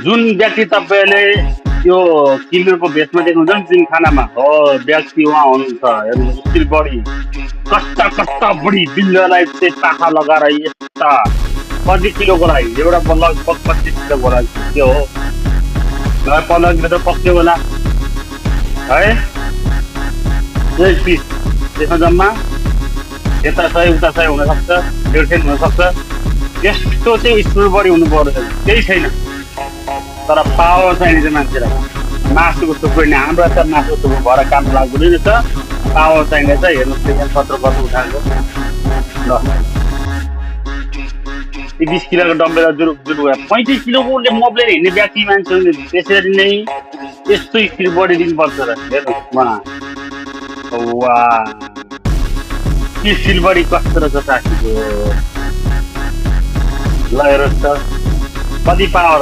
जुन व्यक्ति तपाईँले त्यो किन्नरको भेषमा देख्नुहुन्छ नि जुन खानामा हो व्यक्ति उहाँ हुनुहुन्छ हेर्नुहोस् स्टिल बडी कस्ता कस्ता बडी बिल्लालाई चाहिँ पाखा लगाएर यस्ता कति किलोको लागि एउटा लगभग 25 किलोको लागि त्यो हो 15 किलो त पक्कै होला है एक पिस त्यसमा जम्मा यता 100 उता 100 हुनसक्छ 150 हुनसक्छ यस्तो चाहिँ स्टिल बडी हुनु पर्छ केही छैन तर पावर चाहिने चाहिँ मान्छेलाई मासुको थुप्रो नि हाम्रो त मासुको थुप्रो भएर काम लाग्दैन रहेछ पावर चाहिने चाहिँ हेर्नुहोस् यहाँ 17 उठाएको ल ती 20 किलोको डम्बेल जुरु जुरु 35 किलोको उसले मोब्लेर हिँड्ने व्यक्ति मान्छे हो नि त्यसरी नै यस्तो स्टिल बडी दिनुपर्छ र हेर्नुहोस् वाह स्टिल बडी कस्तो रहेछ साथीको ल हेर्नुहोस् त कति पावर